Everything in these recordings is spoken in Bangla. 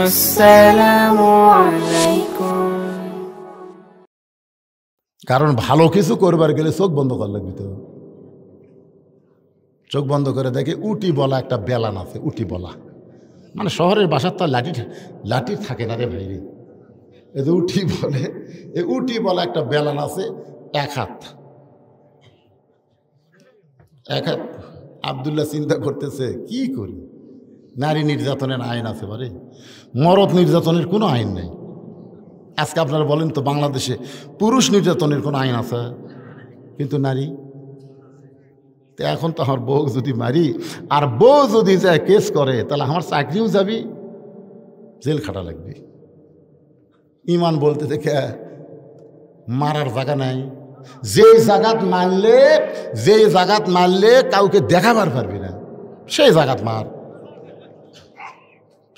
আসসালামু আলাইকুম। কারণ ভালো কিছু করবার গেলে চোখ বন্ধ করা লাগবে। তো চোখ বন্ধ করে দেখে উটি বলা একটা বেলান আছে। উটি বলা মানে শহরের বাসার তো লাঠি থাকে না রে ভাই রে। এই যে উটি বলে, এই উটি বলা একটা বেলান আছে এক হাত। আব্দুল্লাহ চিন্তা করতেছে কি করি, নারী নির্যাতনের আইন আছে বারে, মরদ নির্যাতনের কোনো আইন নেই। আজকে আপনারা বলেন তো বাংলাদেশে পুরুষ নির্যাতনের কোনো আইন আছে, কিন্তু নারী। তো এখন তো আমার বউ যদি মারি আর বউ যদি যায় কেস করে, তাহলে আমার চাকরিও যাবি, জেল খাটা লাগবে। ইমান বলতে দেখে মারার জায়গা নাই। যেই জায়গাত মারলে কাউকে দেখাবার পারবি না, সেই জায়গাত মার।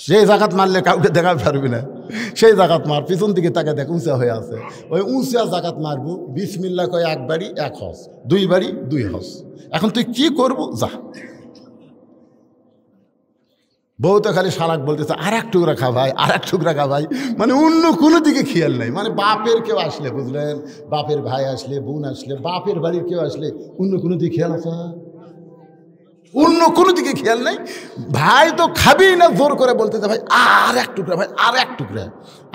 সেই জায়গাত মারলে কাউকে দেখাতে পারবি না, সেই জায়গাত মার। পিছন দিকে তাকে দেখ উঁচা হয়ে আছে, ওই উঁচা জায়গাত মারবো। বিসমিল্লাহ কয় এক বাড়ি এক হজ, দুই বাড়ি দুই হজ। এখন তুই কি করবো যা। বউ তো খালি শালাক বলতেছে আর এক টুকরা খা ভাই, আর এক টুকরা খা ভাই। মানে অন্য কোনো দিকে খেয়াল নাই। মানে বাপের কেউ আসলে, বুঝলেন, বাপের ভাই আসলে, বোন আসলে, বাপের বাড়ির কেউ আসলে অন্য কোনো দিকে খেয়াল আছে? অন্য কোনো দিকে খেয়াল নাই। ভাই তো খাবি না, জোর করে বলতেছে ভাই আর এক টুকরা, ভাই আর এক টুকরা।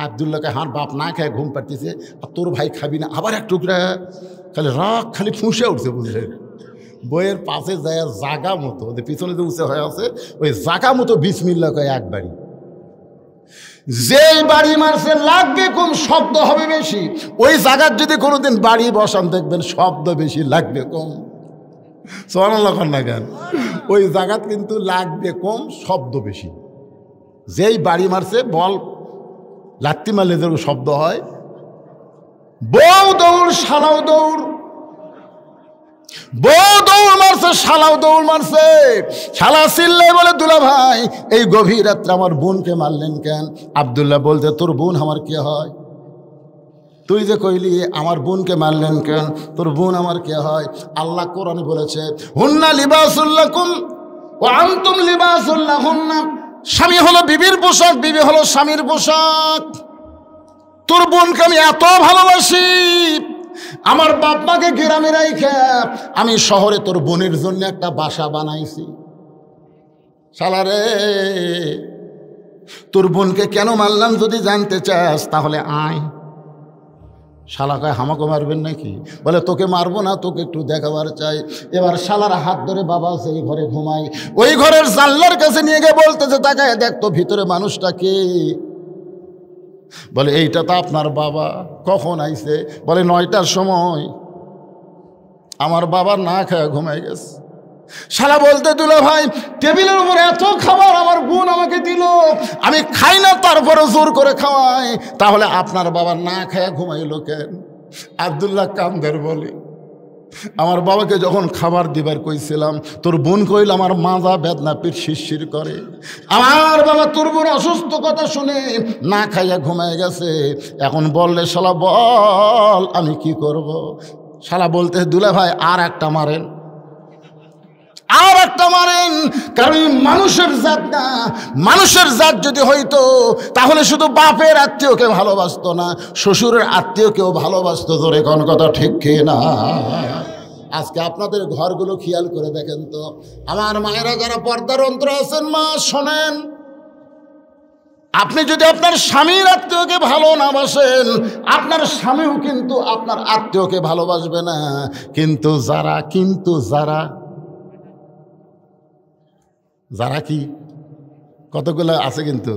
আব্দুল্লাহকে হার বাপ না খায় ঘুম পাড়তেছে, আর তোর ভাই খাবি না আবার এক টুকরা। খালি রাগ খালি ফুঁসে উঠছে, বুঝলেন। বইয়ের পাশে যায় জাগা মতো, ওদের পিছনে যে উঁচে হয়ে আছে ওই জাগা মতো বিসমিল্লাহ কয় এক বাড়ি। যেই বাড়ি মারছে লাগবে কম, শব্দ হবে বেশি। ওই জায়গার যদি কোনোদিন বাড়ি বসান দেখবেন শব্দ বেশি, লাগবে কম। সুবহানাল্লাহ না কেন? ওই জায়গাত কিন্তু লাগবে কম, শব্দ বেশি। যেই বাড়ি মারছে, বল লাত্তি মারলে যে শব্দ হয়। বউ দৌড় শালাও দৌড়, বউ দৌড় মারছে শালাও দৌড় মারছে। শালা চিল্লাই বলে দুলা ভাই এই গভীর রাত্রে আমার বোনকে মারলেন কেন? আব্দুল্লাহ বলতে তোর বোন আমার কে হয়? তুই যে কইলি আমার বোনকে মারলেন কেন? তোর বোন আমার কে হয়? আল্লাহ কোরআনে বলেছে হুন্না লিবাসুল লাকুম ওয়া আনতুম লিবাসুল লাহুন্না। স্বামী হলো বিবির পোশাক, বিবি হলো স্বামীর পোশাক। তোর বোনকে আমি এত ভালোবাসি, আমার বাপ মাকে গ্রামে রাইখা আমি শহরে তোর বোনের জন্য একটা বাসা বানাইছি। শালারে তোর বোনকে কেন মারলাম যদি জানতে চাস তাহলে আয়। শালা কয় হামাকে মারবেন নাকি? বলে তোকে মারবো না, তোকে একটু দেখাবার চাই। এবার শালার হাত ধরে বাবা সেই ঘরে ঘুমাই, ওই ঘরের জানলার কাছে নিয়ে গিয়ে বলতেছে তাকায় দেখ তো ভিতরে মানুষটা কে? বলে এইটা তো আপনার বাবা। কখন আইছে? বলে 9টার সময়। আমার বাবা না খায় ঘুমাই গেছে। শালা বলতে দিল ভাই টেবিলের উপর এত খাবার আমার বোন আমাকে দিল, আমি খাই না তারপরে জোর করে খাওয়াই, তাহলে আপনার বাবা না খায় ঘুমাইলো কেন? আব্দুল্লাহ কামদের বলে আমার বাবাকে যখন খাবার দিবার কইছিলাম তোর বোন কইল আমার মাজা বেদনা পিঠ শিরশির করে। আমার বাবা তোর বোন অসুস্থ কথা শুনে না খাইয়া ঘুমায় গেছে। এখন বললে শালা বল আমি কি করব? শালা বলতে দুলা ভাই আর একটা মারেন, আর একটা মারেন। কারণ মানুষের জাত না, মানুষের জাত যদি হইতো তাহলে শুধু বাপের আত্মীয়কে ভালোবাসতো না, শ্বশুরের আত্মীয়কেও ভালোবাসতো। জোরে কোন কথা ঠিক না? আজকে আপনাদের ঘরগুলো খেয়াল করে দেখেন তো, আমার মায়েরা যারা পর্দার অন্তর আছেন, মা শোনেন, আপনি যদি আপনার স্বামীর আত্মীয়কে ভালো না বাসেন, আপনার স্বামীও কিন্তু আপনার আত্মীয়কে ভালোবাসবে না। কিন্তু যারা যারা কি কতগুলো আছে কিন্তু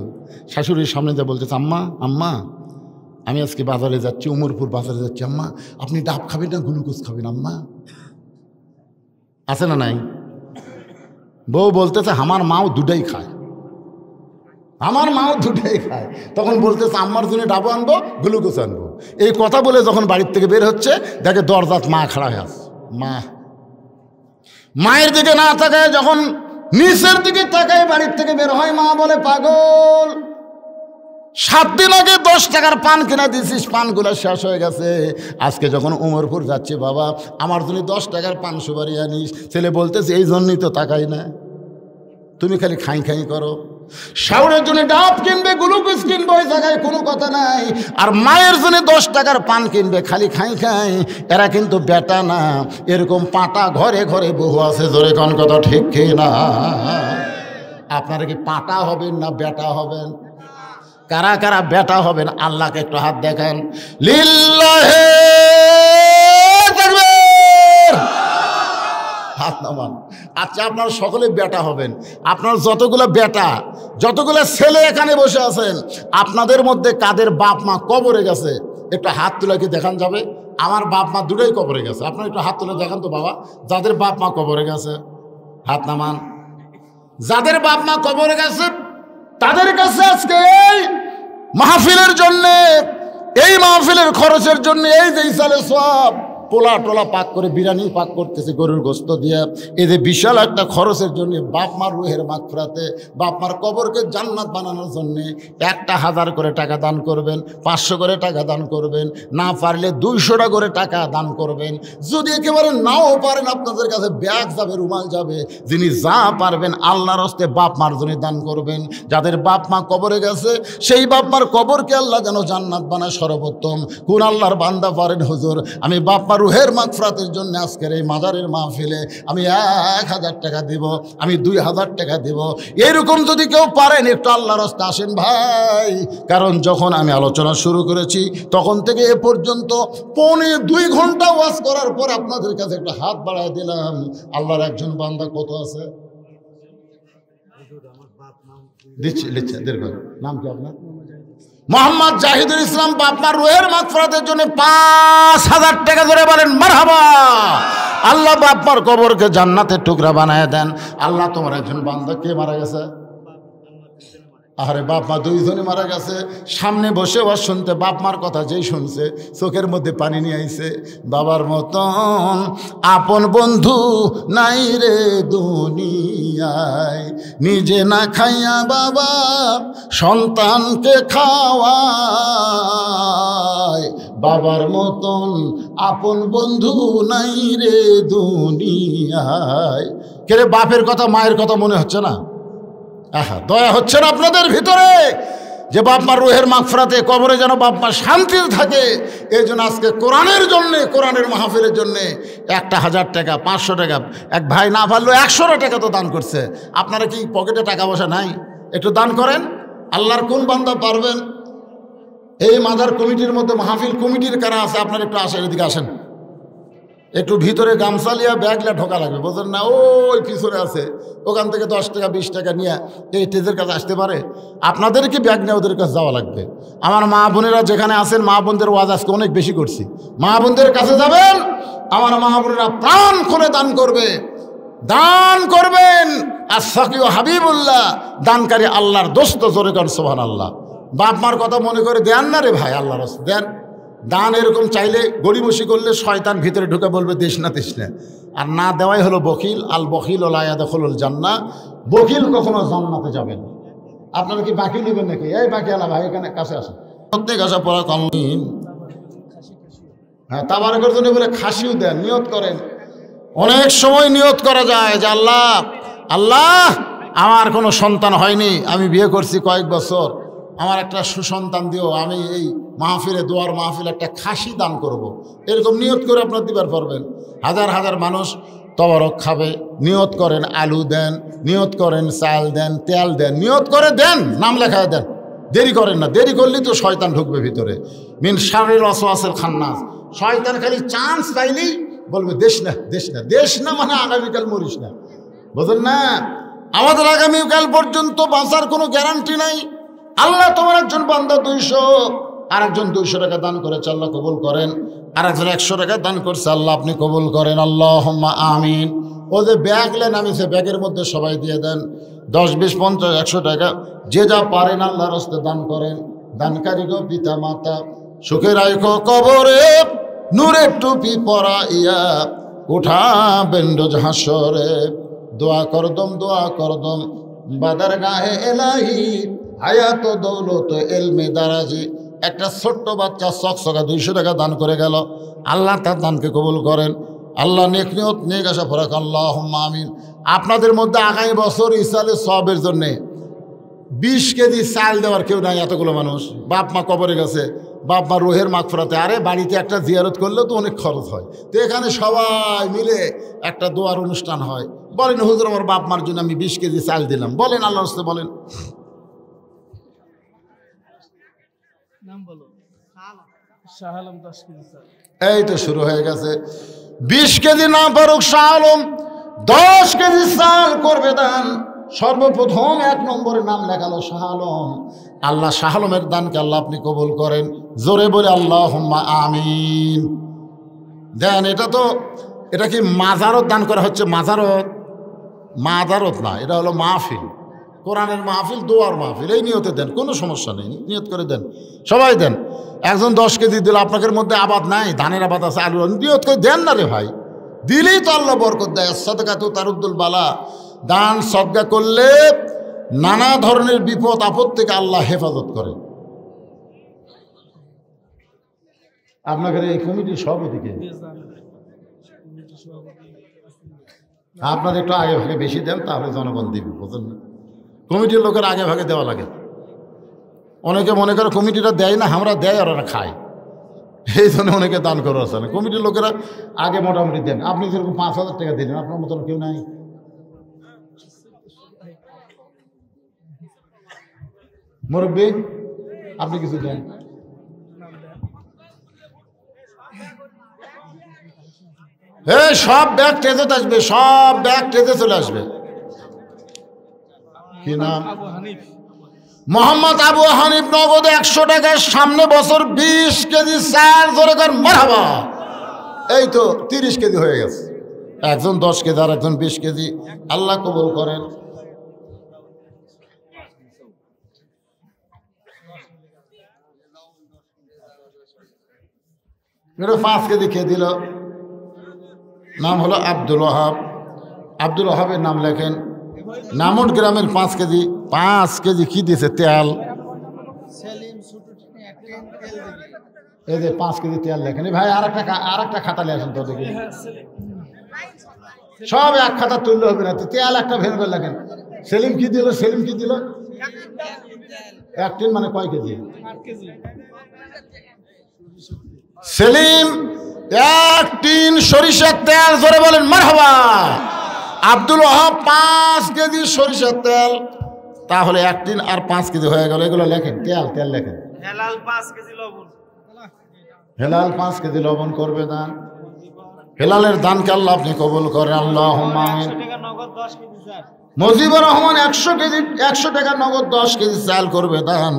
শাশুড়ির সামনে যা বলতেছে আম্মা আম্মা আমি আজকে বাজারে যাচ্ছি, উমরপুর বাজারে যাচ্ছি, আম্মা আপনি ডাব খাবেন না গ্লুকোজ খাবেন আম্মা? আছে না নাই? বউ বলতেছে আমার মাও দুটাই খায়, আমার মাও দুটাই খায়। তখন বলতেছে আম্মার জন্য ডাবো আনবো গ্লুকোজ আনবো। এই কথা বলে যখন বাড়ির থেকে বের হচ্ছে দেখে দরজাত মা খাড়া হয়ে আছে। মায়ের দিকে না তাকায় যখন নিচের দিকে তাকায় বাড়ির থেকে বের হয়, মা বলে পাগল 7 দিন আগে 10 টাকার পান কিনা দিছিস, পানগুলো শেষ হয়ে গেছে। আজকে যখন উমরপুর যাচ্ছে বাবা আমার জন্য 10 টাকার পান সুপারি আনিস। ছেলে বলতেছে এই জন্যই তো তাকাই না। তুমি খালি খাই খাই করো। শাওরের জন্য ডাব কিনবে, গ্লুকোজ কিনবে, ওই জায়গায় কোনো কথা নাই। আর মায়ের জন্য 10 টাকার পান কিনবে, খালি খাই খাই। এরা কিন্তু বেটা না, এরকম পাটা ঘরে ঘরে বহু আছে। জোরে কোন কথা ঠিক কি না? আপনারা কি পাটা হবেন না বেটা হবেন? কারা কারা বেটা হবেন আল্লাহকে একটু হাত দেখান। লিল্লাহে তাকবীর, হাত নামান। আচ্ছা, আপনারা সকলে বেটা হবেন। আপনার যতগুলো বেটা, যতগুলো ছেলে এখানে বসে আছেন, আপনাদের মধ্যে কাদের বাপ মা কবরে গেছে একটু হাত তুলে কি দেখান যাবে? আমার বাপ মা দুটোই কবরে গেছে। আপনারা একটু হাত তুলে দেখান তো বাবা, যাদের বাপ মা কবরে গেছে হাত নামান। যাদের বাপ মা কবরে গেছে তাদের কাছে আজকে এই মাহফিলের জন্যে, এই মাহফিলের খরচের জন্য এই যে ইসালে সব পোলা টোলা পাক করে বিরিয়ানি পাক করতেছে গরুর গোস্ত দিয়ে, এই যে বিশাল একটা খরচের জন্য বাপ মার রুহের মাগফিরাতে, বাপ মার কবরকে জান্নাত বানানোর জন্যে 1000 করে টাকা দান করবেন, 500 করে টাকা দান করবেন, না পারলে 200 করে টাকা দান করবেন। যদি একেবারে নাও পারেন, আপনাদের কাছে ব্যাগ যাবে, রুমাল যাবে, যিনি যা পারবেন আল্লাহর হস্তে বাপ মার জন্য দান করবেন। যাদের বাপ মা কবরে গেছে সেই বাপ মার কবরকে আল্লাহ যেন জান্নাত বানায় সর্বোত্তম। কোন আল্লাহর বান্দা পারেন হুজুর আমি বাপ মার রুহের মাগফিরাতের জন্য আজকের এই মাজারের মাহফিলে আমি 1000 টাকা দিব, আমি 2000 টাকা দিব, এরকম যদি কেউ পারেন একটু আল্লাহর রাস্তায় আসেন ভাই। কারণ যখন আমি আলোচনা শুরু করেছি তখন থেকে এ পর্যন্ত 2.25 ঘন্টা ওয়াজ করার পর আপনাদের কাছে একটা হাত বাড়ায় দিলাম। আল্লাহর একজন বান্দা কত আছে দিচ্ছি লিখছে, দীর্ঘ নাম কি আপনার? মোহাম্মদ জাহিদুল ইসলাম। বাপমার রুহের মাগফিরাতের জন্য 5000 টাকা ধরে বলেন মারহাবা। আল্লাহ বাপমার কবরকে জান্নাতের টুকরা বানায় দেন। আল্লাহ তোমার একজন বান্দা কে মারা গেছে? আরে বাপ মা 2 জনই মারা গেছে। সামনে বসে ওয়াজ শুনতে বাপ মার কথা যেই শুনছে চোখের মধ্যে পানি নিয়ে আইছে। বাবার মতন আপন বন্ধু নাই রে দুনিয়ায়, নিজে না খাইয়া বাবা সন্তানকে খাওয়ায়। বাবার মতন আপন বন্ধু নাই রে দুনিয়ায়। কে রে, বাপের কথা মায়ের কথা মনে হচ্ছে না? আহা, দয়া হচ্ছে না আপনাদের ভিতরে যে বাপ মার রুহের মাগফিরাতে কবরে যেন বাপ মা শান্তিতে থাকে? এই জন্য আজকে কোরআনের জন্যে, কোরআনের মাহফিলের জন্যে 1000 টাকা 500 টাকা, এক ভাই না পারলেও 100 টাকা তো দান করছে। আপনারা কি পকেটে টাকা পয়সা নাই? একটু দান করেন। আল্লাহর কোন বান্দা পারবেন? এই মাজার কমিটির মধ্যে মাহফিল কমিটির কারা আছে আপনারা একটু আসেন, এদিকে আসেন। একটু ভিতরে গামছা লিয়া ব্যাগলা ঢোকা লাগবে, বোঝেন না? ওই পিছনে আছে, ওখান থেকে 10 টাকা 20 টাকা নিয়ে এই স্টেজের কাছে আসতে পারে। আপনাদেরকে ব্যাগ নিয়ে ওদের কাছে যাওয়া লাগবে। আমার মা বোনেরা যেখানে আছেন, মা বোনদের ওয়াজ আজকে অনেক বেশি করছি, মা বোনদের কাছে যাবেন। আমার মা বোনেরা প্রাণ খুলে দান করবে, দান করবেন। আর সাকিও হাবিবুল্লাহ, দানকারী আল্লাহর দোস্ত। জোরে কর সুবহানাল্লাহ। বাপ মার কথা মনে করে দেন না রে ভাই, আল্লাহর রাস্তায় দেন। দান এরকম চাইলে গড়িমসি করলে শয়তান ভিতরে ঢুকে বলবে দেশ না তেস না। আর না দেওয়াই হলো বখিল। আল বখিল লা ইয়াদখুলুল জান্নাহ, বখিল কখনো জান্নাতে যাবে না। আপনারা কি বাকি নেবেন নাকি? এই বাকি আলা ভাই এখানে কাছে আসেন। প্রত্যেক আসা পড়া কমিন। হ্যাঁ, তাবারকের জন্য বলে খাসিও দেন, নিয়ত করেন। অনেক সময় নিয়ত করা যায় যে আল্লাহ আল্লাহ আমার কোনো সন্তান হয়নি, আমি বিয়ে করছি কয়েক বছর, আমার একটা সুসন্তান দিও, আমি এই মাহফিলে দোয়ার মাহফিলে একটা খাসি দান করব। এরকম নিয়ত করে আপনার দিবার পারবেন। হাজার হাজার মানুষ তবরক খাবে, নিয়ত করেন। আলু দেন, নিয়ত করেন। চাল দেন, তেল দেন, নিয়ত করে দেন, নাম লেখায় দেন। দেরি করেন না, দেরি করলেই তো শয়তান ঢুকবে ভিতরে। মিন শাররিল ওয়াসওয়াসিল খান্নাস, শয়তান খালি চান্স পাইলেই বলবে দেশ না দেশ না। দেশ না মানে আগামীকাল মরিস না, বুঝলেন না? আমাদের আগামীকাল পর্যন্ত বাঁচার কোনো গ্যারান্টি নাই। আল্লাহ তোমার একজন বান্দা 200, আর একজন 200 টাকা দান করেছে, আল্লাহ কবুল করেন। আর একজন 100 টাকা দান করছে, আল্লাহ আপনি কবুল করেন। আল্লাহুম্মা আমিন। ও যে ব্যাগ লেন, আমি সে ব্যাগের মধ্যে সবাই দিয়ে দেন 10, 20, 50, 100 টাকা, যে যা পারেন আল্লাহর রাস্তে দান করেন। দানকারী গো পিতা মাতা, সুখে রাখো কবরে, নূরের টুপি পরাইয়া উঠাবেন রোজ হাসরে। দোয়া করদম দোয়া করদম বাদার গাহে এলাহি, হায়াত দৌলত এলমে দারাজি। একটা ছোট্ট বাচ্চা চকচকা 200 টাকা দান করে গেল, আল্লাহ তার দানকে কবুল করেন। আল্লাহ নেক নিয়ত নেক আশা ফরাক আল্লাহুম্মা আমিন। আপনাদের মধ্যে আগামী বছর ইসালে সবের জন্যে 20 কেজি চাল দেওয়ার কেউ নাই। এতগুলো মানুষ, বাপ মা কবরে গেছে, বাপ মা রোহের মাগফিরাতে, আরে বাড়িতে একটা জিয়ারত করলেও তো অনেক খরচ হয়, তো এখানে সবাই মিলে একটা দোয়ার অনুষ্ঠান হয়। বলেন হুজুর আমার বাপ মার জন্য আমি 20 কেজি চাল দিলাম, বলেন আল্লাহর রাস্তায় বলেন। এই তো শুরু হয়ে গেছে। 20 কেজি না পারুক শাহ আলম 10 কেজি চাল করবে দান। সর্বপ্রথম 1 নম্বরে নাম লেখালো শাহ আলম। আল্লাহ শাহ আলমের দানকে আল্লাহ আপনি কবুল করেন, জোরে বলে আল্লাহুম্মা আমিন। দেন, এটা কি মাজারত দান করা হচ্ছে? মাজারত না, এটা হলো মাহফিল, কোরআনের মাহফিল, দোয়ার মাহফিল। এই নিয়তে দেন, কোনো সমস্যা নেই, নিয়ত করে দেন, সবাই দেন। একজন 10 কেজি দিল, আপনাদের মধ্যে আবাদ নাই, ধানের আবাদ আছে, আলু, নিয়ত করে দেন না রে ভাই, দিলেই তো আল্লাহ বরকত দেয়। সাদকাতু তারুদ্দুল বালা, দান সদকা করলে নানা ধরনের বিপদ আপদ থেকে আল্লাহ হেফাজত করে। আপনাদের এই কমিটির সভাপতিকে আপনাদের একটু আগে ভাগে বেশি দেন, তাহলে জনগণ দিবে, বুঝলেন না? কমিটির লোকের আগে ভাগে দেওয়া লাগে। অনেকে মনে করে কমিটিটা দেয় না, আমরা দেয় আর ওরা খায়, এই জন্য অনেকে দান করে আসে না। কমিটির লোকেরা আগে মোটামুটি দেন। আপনি যেরকম 5,000 টাকা দিলেন, আপনার মতন কেউ নাই। মুরব্বী আপনি কিছু দেন। সব ব্যাগ টেজে আসবে, সব ব্যাগ টেজে চলে আসবে। কি নাম? মোহাম্মদ আবু হানিফ, নগদে 100 টাকার সামনে বছর 20 কেজি চাল, জোরে কর মারহাবা। এই তো 30 কেজি হয়ে গেছে। একজন 10 কেজি আর একজন 20 কেজি। আল্লাহ কবুল করেন। এটা 5 কেজি খেয়ে দিল। নাম হলো আব্দুল ওয়াহাব। আব্দুল ওয়াহাবের নাম লেখেন। নামট গ্রামের 5 কেজি। 5 কেজি কি দিয়েছে? তেল। এই যে 5 কেজি তেল লেখেন। ভাই আর একটা খাতা নিয়ে আসেন তো দেখি। সব এক খাতা তুললে হবে না, তেল একটা ভেন করে লেখেন। সেলিম কি দিল? সেলিম কি দিল? 1 টিন মানে কয় কেজি? সেলিম 1 টিন সরিষার তেল, জোরে বলেন মারহাবা। আব্দুল ওয়াহাব 5 কেজি সরিষার তেল, তাহলে 1 টিন আর 5 কেজি হয়ে গেল। এগুলো লেখেন, তেল লেখেন। হেলাল 5 কেজি লবণ। হেলাল 5 কেজি লবণ করবে দান। হেলালের দানকে আল্লাহ আপনি কবুল করেন, আল্লাহুম্মা আমিন। মুজিবুর রহমান 100 টাকা নগদ 10 কেজি চাল করবে দান।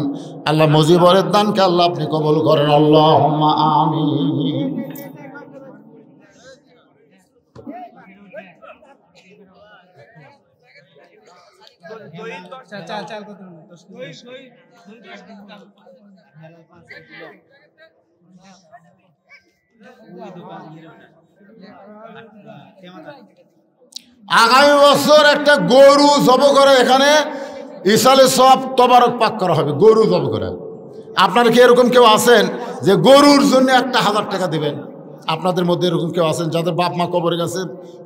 আল্লাহ মুজিবরের দানকে আল্লাহ আপনি কবুল করেন, আল্লাহুম্মা আমিন। আগামী বছর একটা গরু জব করে এখানে ইসালে সব তবারক পাক করা হবে, গরু জব করে। আপনারা কি এরকম কেউ আছেন যে গরুর জন্য 1,000 টাকা দিবেন? আপনাদের মধ্যে এরকম কেউ আছেন যাদের বাপ মা কবরে গেছে,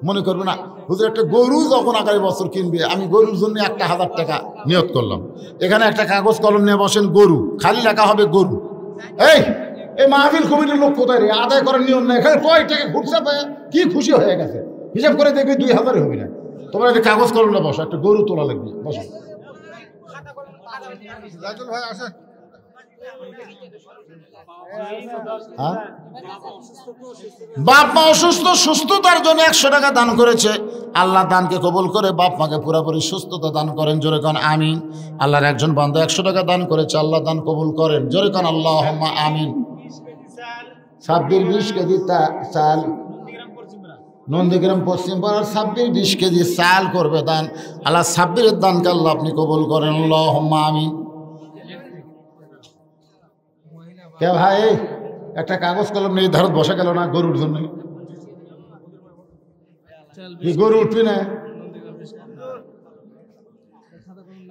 মনে করবে না হুজুর একটা গরু যখন আগামী বছর কিনবে, আমি গরুর জন্য 1,000 টাকা নিয়ত করলাম। এখানে একটা কাগজ কলম নিয়ে বসেন, গরু খালি লেখা হবে গরু। এই মাহফিল কমিটির লোক কোথায় রে? আদায় করার নিয়ম নেই, এখানে কয় টাকা ঘুরছে, কি খুশি হয়ে গেছে, হিসাব করে দেখবি 2,000 হবে না। তোমার একটা কাগজ কলম না, বসো, একটা গরু তোলা লাগবে, বসো। ভাই আসেন। বাপ মা অসুস্থ, সুস্থতার জন্য 100 টাকা দান করেছে। আল্লাহ দানকে কবুল করে বাপ মাকে পুরোপুরি সুস্থতা দান করেন, জোরে কান আমিন। আল্লাহর একজন বান্দা 100 টাকা দান করেছে, আল্লাহ দান কবুল করেন, জোরে কান আল্লাহুম্মা আমিন। সাব্বির 20 কেজি চাল, নন্দীগ্রাম পশ্চিম পাড়ার 20 কেজি চাল করবে দান। আল্লাহ সাব্বিরের দানকে আল্লাহ আপনি কবুল করেন, আল্লাহুম্মা আমিন। কে ভাই একটা কাগজ কলম নেই, ধারত বসা গেল না গরুর জন্য? গরু উঠবি না?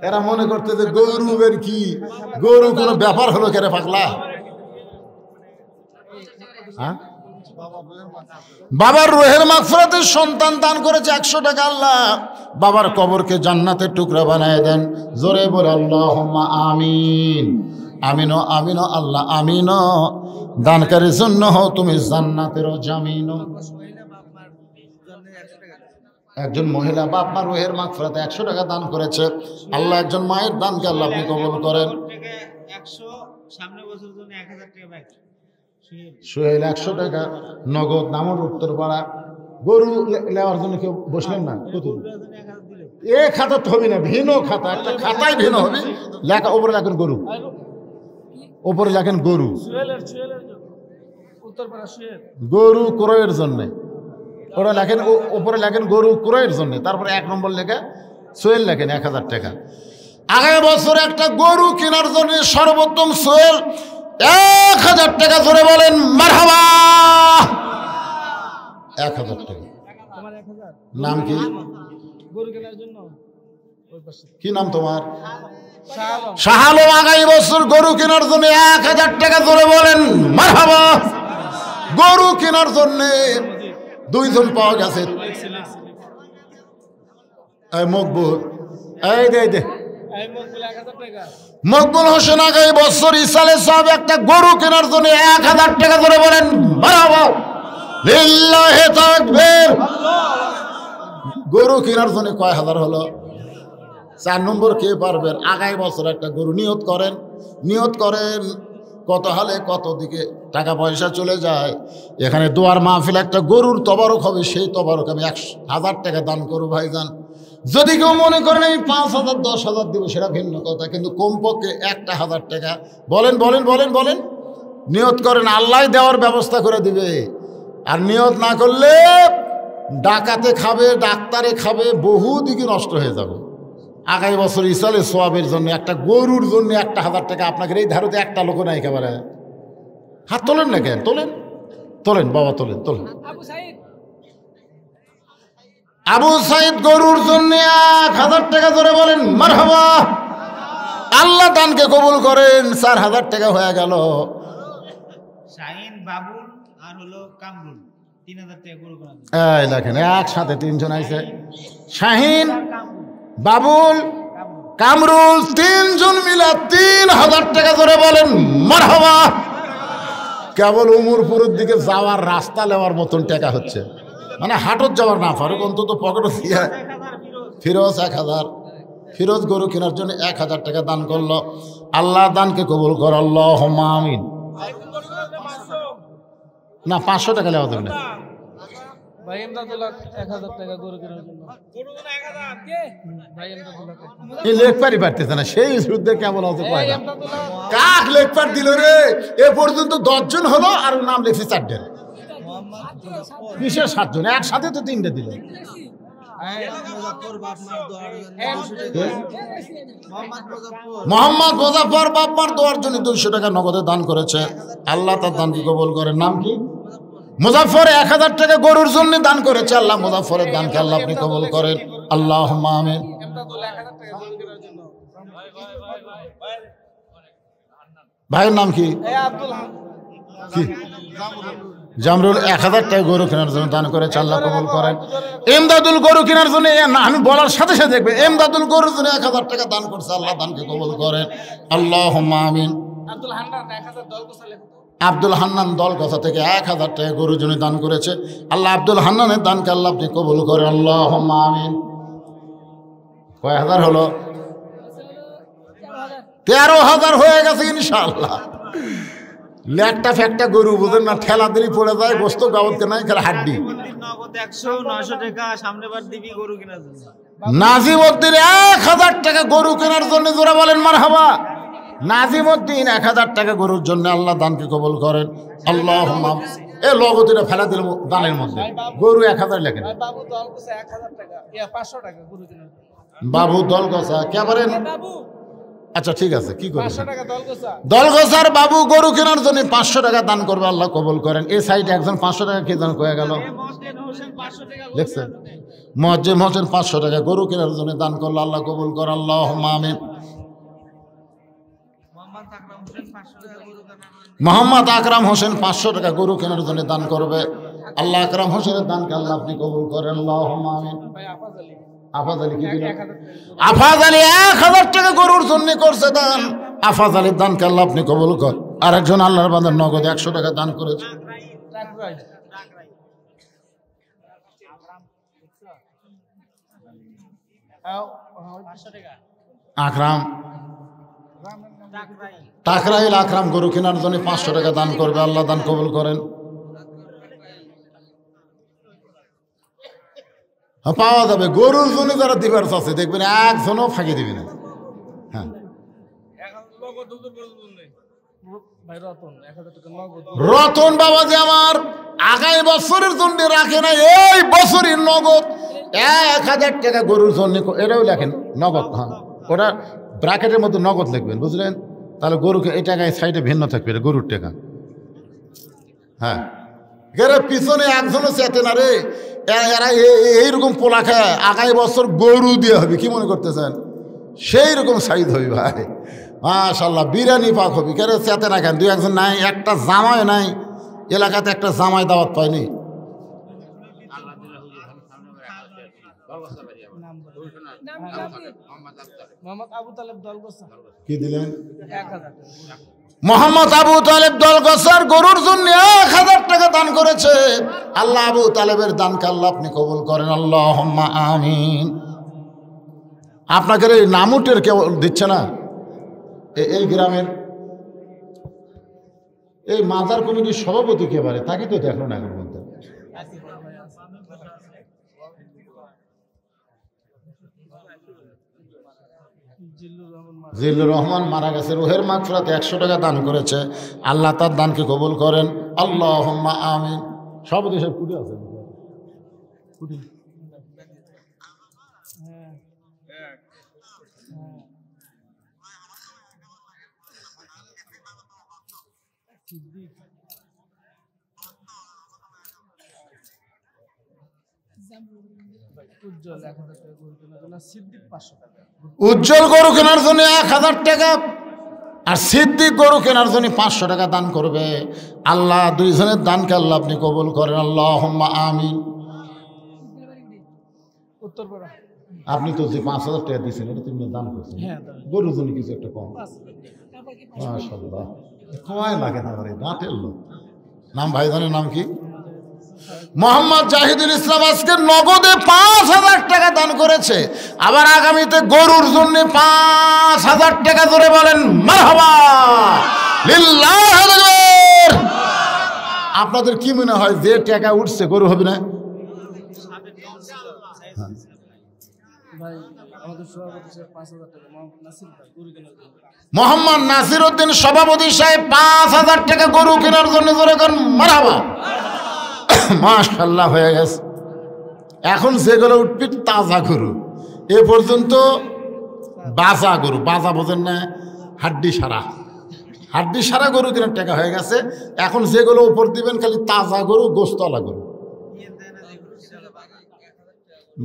এরা মনে করতে যে গরুবের কি, গরু কোনো ব্যাপার হলো কেরে পাগলা? হ্যাঁ বাবার রুহের মাগফিরাতের সন্তান দান করেছে 100 টাকা। আল্লাহ বাবার কবরকে জান্নাতের টুকরা বানায় দেন। জোরে বলে আল্লাহুম্মা আমিন। আমিনো আমিনো আল্লাহ আমিনো। দানকারীর জন্য হও তুমি জান্নাতেরও জামিন। একজন মহিলা বাপ মার রুহের মাগফিরাতে 100 টাকা দান করেছে। আল্লাহ একজন মায়ের দানকে আল্লাহ আপনি কবুল করেন। সোহেল 100 টাকা নগদ নামর উত্তরপাড়া। গরু নেওয়ার জন্য কেউ বসলেন না? কত এ খাতা তো হবে না, ভিন্ন খাতা, একটা খাতায় ভিন্ন হবে। লেখা ওপরে লেখেন গরু, ওপরে লেখেন গরু, গরু ক্রয়ের জন্য। ওরা লেখেন ওপরে লেখেন গরু ক্রয়ের জন্য। তারপরে 1 নম্বর লেখা সোহেল লেখেন 1000 টাকা। আগামী বছর একটা গরু কেনার জন্য সর্বোত্তম সোহেল 1000 টাকা। ধরে বলেন মারহাবা। 1000 টাকা। নাম কি? কি নাম তোমার? শাহ আলম। আগামী বছর গরু কেনার জন্য 1000 টাকা। ধরে বলেন মারহাবা। গরু কেনার জন্য 2 জন পাওয়া গেছে। মকবুল, এই দে দে মকবুল হোসেন আগামী বছর ইসালে সাহেব একটা গরু কেনার জন্য 1000 টাকা। ধরে বলেন মারহাবা। লিল্লাহি তাকবীর। গরু কেনার জন্য কয় হাজার হলো? 4 নম্বর কে পারবেন? আগামী বছর একটা গরু নিয়ত করেন। নিয়ত করেন কত হালে কত দিকে টাকা পয়সা চলে যায়। এখানে দোয়ার মাহফিল একটা গরুর তবারক হবে, সেই তবারক আমি 1000 টাকা দান করবো ভাইজান। যদি কেউ মনে করেন আমি 5000 10,000 দিব, সেটা ভিন্ন কথা, কিন্তু কমপক্ষে 1000 টাকা বলেন বলেন বলেন বলেন নিয়ত করেন। আল্লাহ দেওয়ার ব্যবস্থা করে দিবে। আর নিয়ত না করলে ডাকাতে খাবে, ডাক্তারে খাবে, বহু দিকে নষ্ট হয়ে যাবে। আগামী বছর ইসালে সোয়াবের জন্য একটা গরুর জন্য 1000 টাকা। আপনাকে এই ধারতে একটা লোক নাই একেবারে। হাত তোলেন না কেন? তোলেন তোলেন বাবা, তোলেন তোলেন। আবু সাইদ গরুর জন্য 1000 টাকা। ধরে বলেন মারহাবা। আল্লাহ দানকে কবুল করেন। 4000 টাকা হয়ে গেল। শাহিন বাবুল আর হলো কামরুল 3000 টাকা গরু কেনা। এই দেখেন একসাথে 3 জন আইছে। শাহিন, বাবুল, কামরুল 3 জন মিলে 3000 টাকা। ধরে বলেন মারহাবা। কেবল উমরপুরের দিকে যাওয়ার রাস্তা নেওয়ার মতন টাকা হচ্ছে, মানে হাটত যাওয়ার না পারুক, অন্তত পকেটে দিয়ে। ফিরোজ 1000। ফিরোজ গরু কেনার জন্য 1000 টাকা দান করলো। আল্লাহ দানকে কবুল কর। আল্লাহুম্মা আমিন। না 500 টাকা নেওয়া যাবে না। ভাই এমদাদুল্লাহ 1000 টাকা গরু কেনার জন্য। ভাই এমদাদুল্লাহ এই লেখপারি পারতেছে না, সেই শুদ্ধে কেমন হতে পারে না। কাক লেখপার দিল রে? এ পর্যন্ত 10 জন হলো, আর নাম লিখছে 4 জন। কিসের 7 জন? একসাথে তো 3টে দিল। মোহাম্মদ মুজাফফর বাপমার দোয়ার জন্য 200 টাকা নগদে দান করেছে। আল্লাহ তার দানকে কবুল করেন। নাম কি? মুজাফফর 1000 টাকা গরুর জন্য দান করেছে। আল্লাহ মুজাফফরের দানকে আল্লাহ আপনি কবুল করেন। আল্লাহুম্মা আমিন। ভাইয়ের নাম কি? কি? জামরুল 1000 টাকা গরু কেনার জন্য দান করেছে। আল্লাহ কবুল করেন। এমদাদুল গরু কেনার জন্য, আমি বলার সাথে সাথে দেখবে, এমদাদুল গরুর জন্য 1000 টাকা দান করছে। আল্লাহ দানকে কবুল করেন। আল্লাহুম্মা আমিন। আব্দুল হান্নান দলগাছা থেকে 1000 টাকা গরুর জন্য দান করেছে। আল্লাহ আব্দুল হান্নানের দানকে আল্লাহ আপনি কবুল করেন। আল্লাহুম্মা আমিন। কয় হাজার হলো? 13,000 হয়ে গেছে ইনশাআল্লাহ। লেটটা ফেকটা গরু বুঝেন না, ঠেলা দিলি পড়ে যায়, গোস্ত গাবতকে নাই, খেলা হাড্ডি। নগদ 100-900 টাকা সামনে বার দিবি গরু কেনার জন্য। নাজিমউদ্দিন 1000 টাকা গরু কেনার জন্য। জোরে বলেন মারহাবা। নাজিমউদ্দিন 1000 টাকা গরুর জন্য। আল্লাহ দানকে কবুল করেন। আল্লাহুম্মা। এ লগতিটা ফেলা দিল দানের মধ্যে। গরু 1000 লেখেন। বাবু দলগাছা 1000 টাকা, 500 টাকা গরু কেনার জন্য। বাবু দলগাছা কেবারে। আচ্ছা ঠিক আছে, কি করবে? 500 টাকা দলগাছা। দলগাছার বাবু গরু কেনার জন্য 500 টাকা দান করবে। আল্লাহ কবুল করেন। এই সাইডে একজন 500 টাকা কে দান হয়ে গেল? দেখছেন? মুয়াজ্জিম হোসেন 500 টাকা গরু কেনার জন্য দান করলো। আল্লাহ কবুল কর। আল্লাহুম্মা আমিন। মোহাম্মদ আকরাম হোসেন 500 টাকা গরু কেনার জন্য দান করবে। আল্লাহ আকরাম হোসেনের দানকে আল্লাহ আপনি কবুল করেন, আল্লাহুম্মা আমিন। আফাজ আলী কি দিলেন? আফাজ আলী 1000 টাকা গরুর জন্য করছে দান। আফাজ আলীর দানকে আল্লাহ আপনি কবুল করেন। আরেকজন আল্লাহর বান্দা নগদ 100 টাকা দান করেছে। আকরাম টাকরাইল আকরাম গরু কেনার জন্য 500 টাকা দান করবে, আল্লাহ দান কবুল করেন। পাওয়া যাবে গরুর জন্য যারা দিবার আছে দেখবেন একজনও ফাঁকি দিবি না। হ্যাঁ, রতন বাবা যে আমার আগামী বছরের জন্য রাখে না, এই বছরের নগদ 1000 টাকা গরুর জন্য, এটাও লেখেন নগদ। হ্যাঁ, ওটা ব্র্যাকেটের মধ্যে নগদ লিখবেন, বুঝলেন? তাহলে গরুকে এই টাকায় সাইডে ভিন্ন থাকবে, গরুর টাকা। হ্যাঁ, এরা পিছনে একজনও চেতে না রে, এরা এইরকম পোলা খায় আগামী বছর গরু দিয়ে হবে, কি মনে করতেছেন? সেই রকম সাইজ হবে ভাই, মাশাআল্লাহ, বিরিয়ানি পাক হবে। কেন চেতে না কেন? 2-1 নাই, একটা জামাই নাই এলাকাতে, একটা জামাই দাওয়াত পায়নি। কি দিলেন? মোহাম্মদ আবু তালেব দলগছার গরুর জন্য 1000 টাকা দান করেছে। আল্লাহ আবু তালেবের দানকে আল্লাহ আপনি কবুল করেন, আল্লাহুম্মা আমিন। আপনাদের এই নামুটের কেউ দিচ্ছে না? এই গ্রামের এই মাজার কমিটির সভাপতি কে পারে? তাকে তো দেখো না এখন বলতে। জিল্লুর রহমান মারা গেছে, রুহের মাগফিরাতে 100 টাকা দান করেছে, আল্লাহ তার দানকে কবুল করেন, আল্লাহুম্মা আমিন। সভাপতি সব কুটি আছে, উজ্জ্বল গরু কেনার জন্য 1000 টাকা, আর সিদ্দিক গরু কেনার জন্য 500 টাকা দান করবে। আল্লাহ দুইজনের দানকে আল্লাহ আপনি কবুল করেন, আল্লাহুম্মা আমিন। আপনি তো যে 5000 টাকা দিয়েছেন এটা তুমি দান করছেন, গরুর জন্য কিছু একটা কম। মাশাআল্লাহ, কয় লাগে না রে, দাঁতের লোক। নাম ভাইজানের নাম কি? মোহাম্মদ জাহিদুল ইসলাম আজকে নগদে 5000 টাকা দান করেছে। আবার আগামীতে গরুর জন্য 5000 টাকা ধরে বলেন মারহাবা লিল্লাহ। আপনাদের কি মনে হয় যে টাকা উঠছে গরু হবে না? মোহাম্মদ নাসির উদ্দিন সভাপতি সাহেব 5000 টাকা গরু কেনার জন্য ধরে করেন মারহাবা। মাশাআল্লাহ, হয়ে গেছে। এখন যেগুলো উঠবি তাজা গরু, এ পর্যন্ত বাজা গরু, বাজা বোঝেন না, হাড্ডি সারা গরু কেনার টাকা হয়ে গেছে। এখন যেগুলো উপর দিবেন খালি তাজা গরু, গোস্তলা গরু।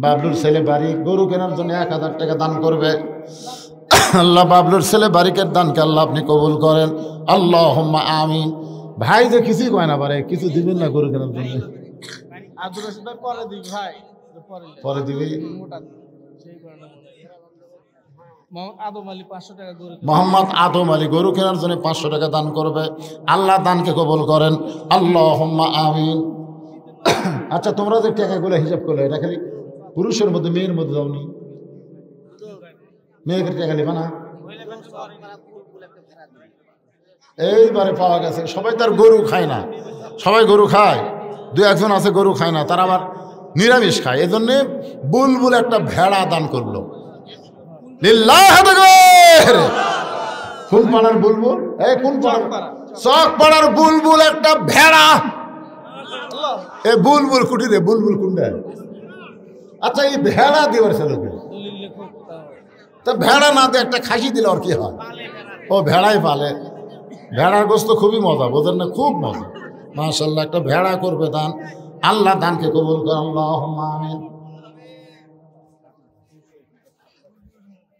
বাবলুর ছেলে বাড়ি গরু কেনার জন্য 1000 টাকা দান করবে। আল্লাহ বাবলুর ছেলে বাড়িকের দানকে আল্লাহ আপনি কবুল করেন, আল্লাহুম্মা আমিন। ভাই যে কিছুই কয় না পারে, কিছু দিবেন না গরু কেনার জন্য? পরে দিবি। মোহাম্মদ আদম আলী গরু কেনার জন্য 500 টাকা দান করবে। আল্লাহ দানকে কবুল করেন, আল্লাহুম্মা আমিন। আচ্ছা, তোমরা যে টাকাগুলো হিসাব করলে এটা খালি পুরুষের মধ্যে, মেয়ের মধ্যে যাওনি? মেয়েদের টাকা নিবা না? এইবারে পাওয়া গেছে। সবাই তার গরু খায় না, সবাই গরু খায়, 2-1 আছে গরু খায় না, তারা আবার নিরামিষ খায়। এই জন্যে বুলবুল একটা ভেড়া দান করলো। কোন পাড়ার বুলবুল? এই কোন চক পাড়ার বুলবুল একটা ভেড়া। এ বুলবুল কুটিরে বুলবুল কুন্ডা। আচ্ছা, এই ভেড়া দিবার ছেলেকে তা ভেড়া না দিয়ে একটা খাসি দিলে আর কি হয়? ও ভেড়াই পালে। ভেড়ার গোস্ত খুবই মজা, বোঝেন না? খুব মজা। মাশাআল্লাহ, একটা ভেড়া করবে দান, আল্লাহ দানকে কবুল করেন, আল্লাহুম্মা আমিন।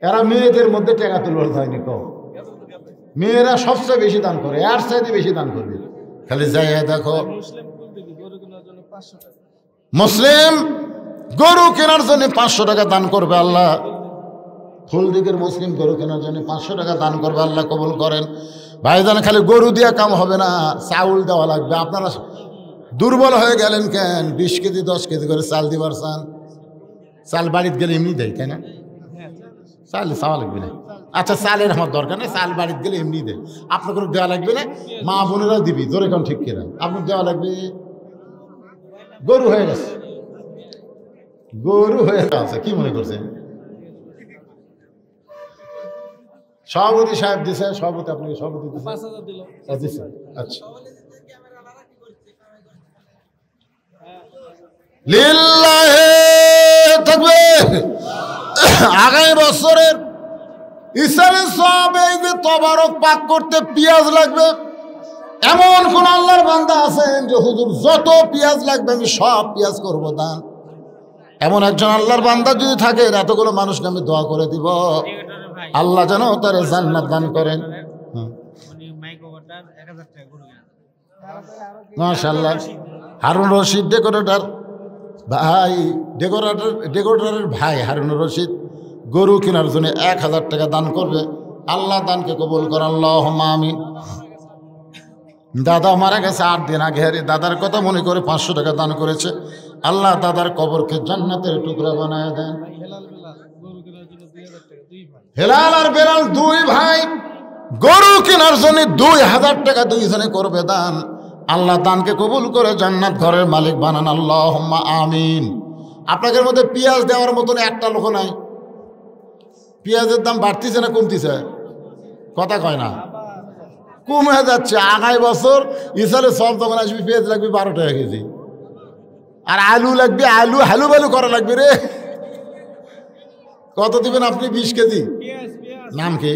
এরা মেয়েদের মধ্যে টাকা তুলবার যায়নি, কও মেয়েরা সবচেয়ে বেশি দান করে, আর চাইতে বেশি দান করবে। খালি যাইয়া দেখো, মুসলিম কুল দিবি গরু কেনার জন্য 500 টাকা। মুসলিম গরু কেনার জন্য 500 টাকা দান করবে আল্লাহ। ফুল দিকের মুসলিম গরু কেনার জন্য 500 টাকা দান করবে, আল্লাহ কবুল করেন। ভাইজান খালি গরু দিয়া কাম হবে না, চাউল দেওয়া লাগবে। আপনারা দুর্বল হয়ে গেলেন কেন? 20 কেজি 10 কেজি করে চাল দিবার চান। চাল বাড়িতে গেলে এমনি দেয়, তাই না? চাল চাওয়া লাগবে না। আচ্ছা, চালের আমার দরকার নেই, চাল বাড়িতে গেলে এমনি দেয়। আপনার কোনো দেওয়া লাগবে না, মা বোনেরাও দিবি, জোরে কোন ঠিক কিনা? আপনার দেওয়া লাগবে। গরু হয়ে গেছে, গরু হয়ে গেছে, কি মনে করছেন? সভাপতি সাহেব দিছে, সভাপতি আপনাকে সভাপতি দিছে, 5000 দিল। দিছে। আচ্ছা, লিল্লাহে তাকবীর। আগামী বছরের ইসলামের সব এই যে তবারক পাক করতে পেঁয়াজ লাগবে, এমন কোন আল্লাহর বান্দা আছেন যে হুজুর যত পেঁয়াজ লাগবে আমি সব পেঁয়াজ করব দান? এমন একজন আল্লাহর বান্দা যদি থাকে, এতগুলো মানুষকে আমি দোয়া করে দিব, আল্লাহ যেন তার জান্নাত দান করেন। মাশাআল্লাহ। হারুন রশিদ ডেকোরেটর ভাই, ডেকোরেটরের ভাই হারুন রশিদ গরু কেনার জন্য 1000 টাকা দান করবে। আল্লাহ দানকে কবুল করেন, আল্লাহুম্মা আমিন। দাদা মারা গেছে 8 দিন আগে, দাদার কথা মনে করে 500 টাকা দান করেছে। আল্লাহ দাদার কবরকে জান্নাতের টুকরা বানায় দেন। হেলাল আর বেলাল 2 ভাই গরু কেনার জন্য 2000 টাকা দুইজনে করবে দান। আল্লাহ দানকে কবুল করে জান্নাত ঘরের মালিক বানান, আল্লাহুম্মা আমিন। আপনাদের মধ্যে পেঁয়াজ দেওয়ার মতন একটা লোক নাই। পেঁয়াজের দাম বাড়তিছে না কমতিছে? কথা কয় না, কমে যাচ্ছে। আগামী বছর ইসালে সব তখন আসবি, পেঁয়াজ লাগবে 12 টাকা কেজি, আর আলু লাগবে, আলু হালু বালু করা লাগবে রে। কত দিবেন আপনি? 20 কেজি। নাম কি?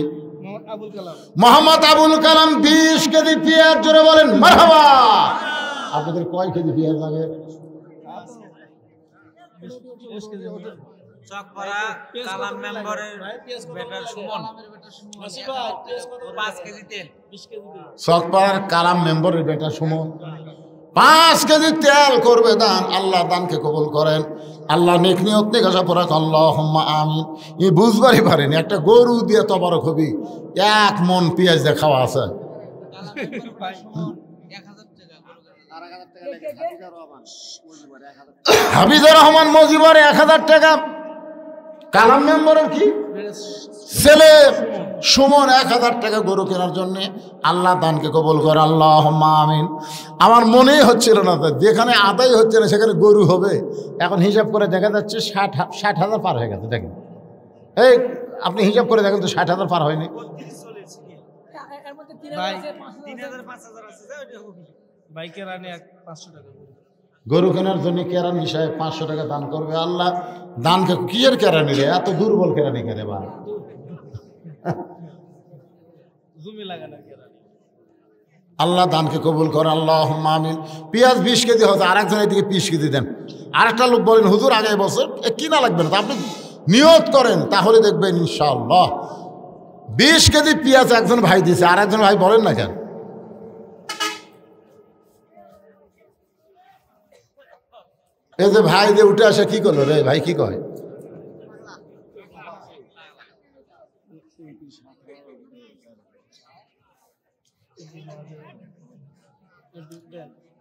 মোহাম্মদ আবুল কালাম। 20 কেজি পেঁয়াজ, জোরে বলেন মারহাবা। আপনাদের কয় কেজি পেঁয়াজ লাগে? কালাম মেম্বারের বেটা সুমন 5 কেজি তেল। চকপাড়ার কালাম মেম্বারের বেটা সুমন 5 কেজি তেল করবে দান। আল্লাহ দানকে কবুল করেন। আল্লাহ নেক নিয়ত নেক আশা পুরা করেন, আল্লাহুম্মা আমিন। এই বুঝবারই পারেনি, একটা গরু দিয়ে তবারক হবি, 1 মন পেঁয়াজ দিয়ে খাওয়া আছে। হাফিজুর রহমান মজিবর 1000 টাকা। কালাম মেম্বারের কি ছেলে সুমন 1000 টাকা গরু কেনার জন্য। আল্লাহ দানকে কবুল করে, আল্লাহুম্মা আমিন। আমার মনেই হচ্ছিল না, যেখানে আদায় হচ্ছে না সেখানে গরু হবে। এখন হিসাব করে দেখা যাচ্ছে 60,000 পার হয়ে গেছে। দেখেন, এই আপনি হিসাব করে দেখেন তো, 60,000 পার হয়নি? গরু কেনার জন্য কেরানি সাহেব 500 টাকা দান করবে। আল্লাহ দানকে কিয়ের কেরানি রে, এত দুর্বল কেরানি কেনে বা? আল্লাহ দানকে কবুল করে, আল্লাহুম্মা আমিন। পেঁয়াজ 20 কেজি হচ্ছে, আরেকজন এদিকে 20 কেজি দেন। আরেকটা লোক বলেন, হুজুর আগামী বছর কিনা লাগবে না, আপনি নিয়ত করেন, তাহলে দেখবেন ইনশাআল্লাহ। 20 কেজি পেঁয়াজ একজন ভাই দিয়েছে, আরেকজন ভাই বলেন না কেন? এই যে ভাই যে উঠে আসে, কি করলো রে ভাই? কি কয়?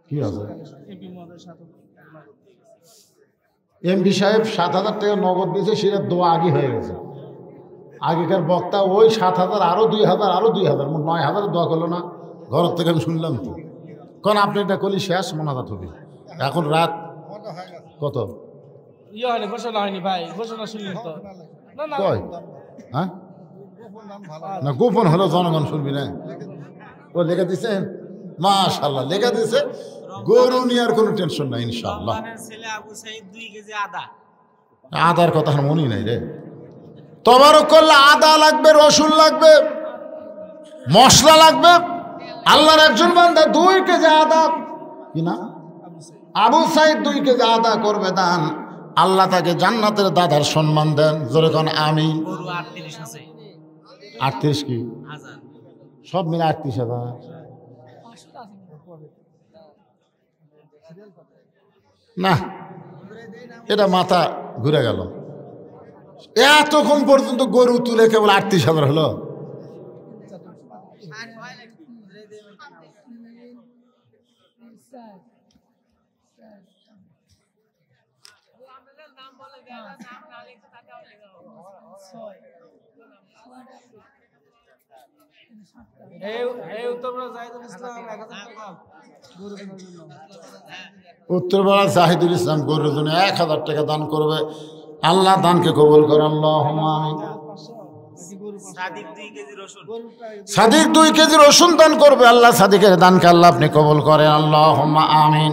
কি আছে? এমপি সাহেব 7000 টাকা নগদ দিয়েছে, সেটা দোয়া আগে হয়ে গেছে। আগেকার বক্তা ওই 7000 আরো 2000 আরো 2000 9,000 দোয়া করলো না? ঘর থেকে আমি শুনলাম তো। কারণ আপনি এটা করলি শেষ মোনাজাত হবে। এখন রাত কত? ঘোষণা হয়নি ভাই, ঘোষণা শুনলেন তো? কয় হ্যাঁ না, গোপন হলো, জনগণ শুনবি না। ও লেখা দিচ্ছেন, মাশাআল্লাহ লেখা দিচ্ছে। গরু নিয়ে আর কোনো টেনশন নাই ইনশাআল্লাহ। আদার কথা আর মনেই নাই রে। তবারক করলে আদা লাগবে, রসুন লাগবে, মশলা লাগবে। আল্লাহর একজন বান্দা 2 কেজি আদা, কি না আবু সাইদ 2 কেজি আদা করবে দান। আল্লাহ তাকে জান্নাতের দাদার সম্মান দেন, জোরে কোন আমিন। 38 কি সব মিলে 38,000। না, এটা মাথা ঘুরে গেল। এতক্ষণ পর্যন্ত গরু তুলে কেবল 38,000 হলো। উত্তরপাড়া জাহিদুল ইসলাম গরুর জন্য 1000 টাকা দান করবে। আল্লাহ দানকে কবুল করে। আল্লাহুম্মা আমিন। সাদিক 2 কেজি রসুন দান করবে। আল্লাহ সাদিকের দানকে আল্লাহ আপনি কবুল করেন। আল্লাহুম্মা আমিন।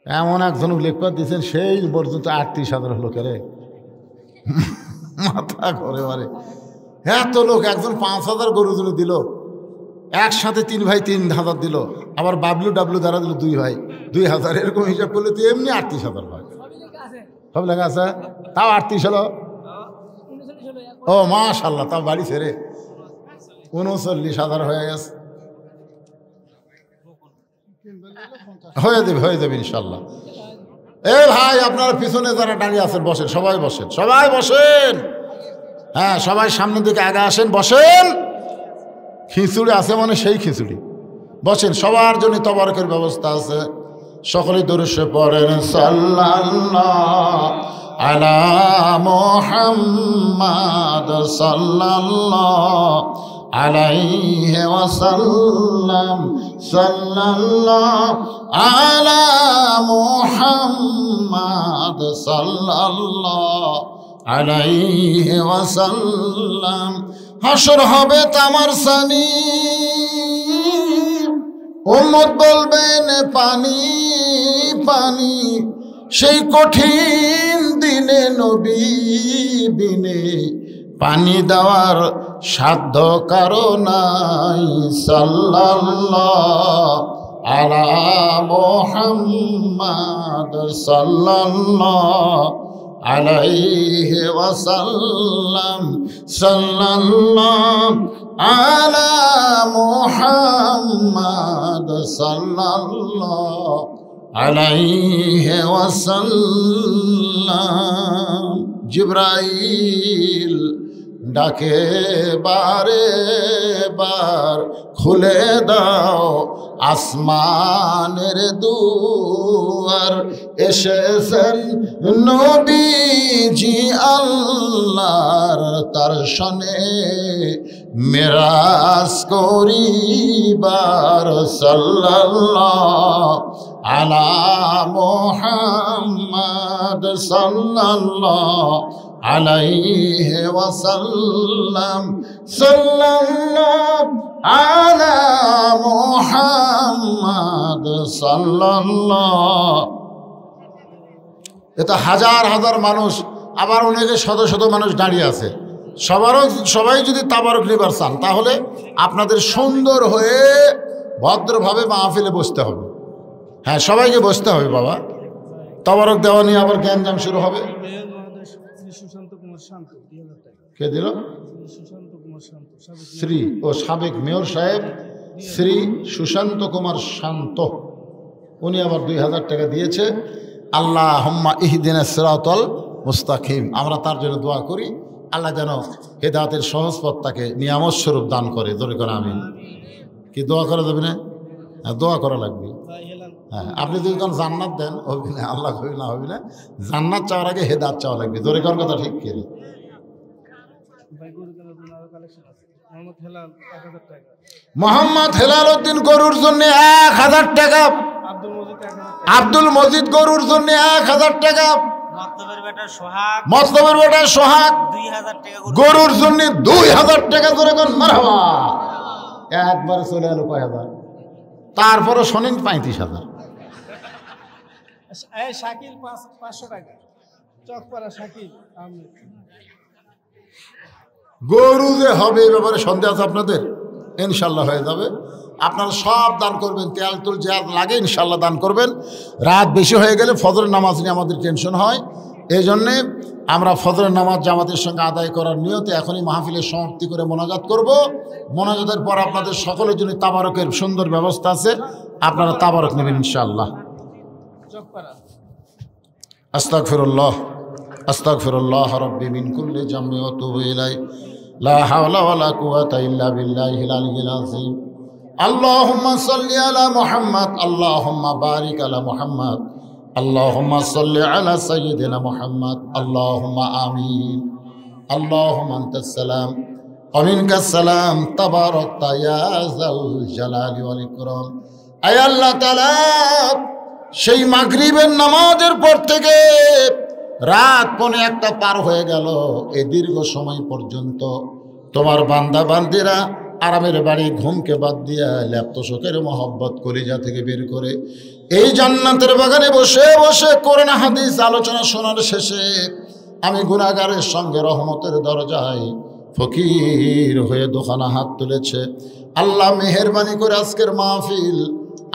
এমন একজন উল্লেখপাত দিয়েছেন সেই পর্যন্ত 38,000 হলো কেরে, মাথা ঘরে মারে। এত লোক, একজন 5,000 গরুর জন্য দিল, একসাথে 3 ভাই 3,000 দিল, আবার বাবলু ডাবলু দ্বারা দিল 2 ভাই 2,000। এরকম হিসাব করলে তো এমনি 38,000 হয়। সব লেখা আছে, তাও 38 হলো। ও মাশাআল্লাহ, তাও বাড়ি ছেড়ে 39,000 হয়ে গেছে। হয়ে যাবে ইনশাল্লাহ। এ ভাই, আপনারা পিছনে যারা দাঁড়িয়ে আছেন বসেন, সবাই বসেন, সবাই বসেন। হ্যাঁ, সবাই সামনের দিকে আগে আসেন, বসেন। খিচুড়ি আছে মানে সেই খিচুড়ি, বসেন। সবার জন্য তবারকের ব্যবস্থা আছে। সকলেই দরুদ পড়েন। সাল্লাল্লাহু আলা মুহাম্মাদ সাল্লাল্লাহু আলাইহি ওয়াসাল্লাম। সাল্লাল্লাহু আলা মুহাম্মাদ সাল্লাল্লাহু আলাইহি ওয়াসাল্লাম। হাসর হবে তামার সানি, উম্মত বলবেন পানি পানি। সেই কঠিন দিনে নবী বিনে পানি দেওয়ার সাধ্য কারো নাই। সাল্লাল্লাহু আলা মুহাম্মাদ সাল্লাল্লাহু আলাইহি ওয়াসাল্লাম। সাল্লাল্লাহু আলা মুহাম্মাদ সাল্লাল্লাহু আলাইহি ওয়াসাল্লাম। জিবরাইল ডাকে বারে বার, খুলে দাও আসমানের দুয়ার। এসেছেন নবীজি আল্লাহর দর্শনে, মেরাজ করিবার। সাল্লাল্লাহু আলা মুহাম্মাদ সাল্লাল্লাহু আলাইহি ওয়াসাল্লাম। সাল্লাল্লাহু আলা মুহাম্মাদ সাল্লাল্লাহু। এটা হাজার হাজার মানুষ, আবার অনেকে শত শত মানুষ দাঁড়িয়ে আছে। সবাই যদি তাবারক নিবার চান তাহলে আপনাদের সুন্দর হয়ে ভদ্রভাবে মাহফিলে বসতে হবে। হ্যাঁ, সবাইকে বসতে হবে বাবা। তাবারক দেওয়া নিয়ে আবার জ্ঞানজাম শুরু হবে। কে দিল? শ্রী ও সাবেক মেয়র সাহেব শ্রী সুশান্ত কুমার শান্ত, উনি আবার 2,000 টাকা দিয়েছে। আল্লাহুম্মা ইহদিনাস সিরাতাল মুস্তাকিম। আমরা তার জন্য দোয়া করি, আল্লাহ যেন হেদায়েতের সহজ পথ তাকে নিয়ামত স্বরূপ দান করে। জোরে করে আমিন। কি দোয়া করা যাবে না? দোয়া করা লাগবে। হ্যাঁ, আপনি যদি তখন জান্নাত দেন হবে না, আল্লাহ হবে না, হবে না। জান্নাত চাওয়ার আগে হেদায়েত চাওয়া লাগবে। জোরে করার কথা ঠিক করে। মোহাম্মদ হেলাল উদ্দিন গরুর জন্য 1000 টাকা। আব্দুল মজিদ গরুর জন্য 1000 টাকা। মতলবের বেটা সোহাগ 2000 টাকা গরুর জন্য 2000 টাকা। জোরে কোন মারহাবা। একবারে চলে এলো কয় হাজার। তারপরে শোনেন 35,000। শাকিল 500 টাকা। চকপাড়া শাকিল। গরু যে হবে এ ব্যাপারে সন্দেহ আছে আপনাদের? ইনশাল্লাহ হয়ে যাবে। আপনারা সব দান করবেন, তেল তুল যা লাগে ইনশাল্লাহ দান করবেন। রাত বেশি হয়ে গেলে ফজরের নামাজ নিয়ে আমাদের টেনশন হয়, এই জন্যে আমরা ফজরের নামাজ জামাতের সঙ্গে আদায় করার নিয়তে এখনই মাহফিলের সমাপ্তি করে মোনাজাত করব। মোনাজাতের পর আপনাদের সকলের জন্য তাবারকের সুন্দর ব্যবস্থা আছে, আপনারা তাবারক নেবেন ইনশাআল্লাহ। আস্তাগফিরুল্লাহ আস্তাগফিরুল্লাহ রাব্বি মিন কুল্লি জামমি ওয়া তুবু ইলাই লা হাওলা ওয়ালা কুওয়াতা ইল্লা বিল্লাহিল আলিয়্যিল আযীম। আল্লাহুম্মা সাল্লি আলা মুহাম্মাদ, আল্লাহুম্মা বারিক আলা মুহাম্মাদ, আল্লাহুম্মা সাল্লি আলা সাইয়্যিদিনা মুহাম্মাদ, আল্লাহুম্মা আমিন। আল্লাহুম্মা আনতাস সালাম ওয়া মিনকাস সালাম, তাবারাকতা ইয়া যাল জালালি ওয়াল ইকরাম। আয় আল্লাহ তাআলা, সেই মাগরিবের নামাজের পর থেকে রাত 1:45 পার হয়ে গেল, এই দীর্ঘ সময় পর্যন্ত তোমার বান্দা বান্দিরা আরামের বাড়ি ঘুমকে বাদ দিয়া ল্যাপ্ত শোকের মহব্বত কলিজা থেকে বের করে এই জান্নাতের বাগানে বসে বসে কোরআন হাদিস আলোচনা শোনার শেষে আমি গুনাহগারের সঙ্গে রহমতের দরজায় ফকির হয়ে দোকানা হাত তুলেছে। আল্লাহ মেহেরবানি করে আজকের মাহফিল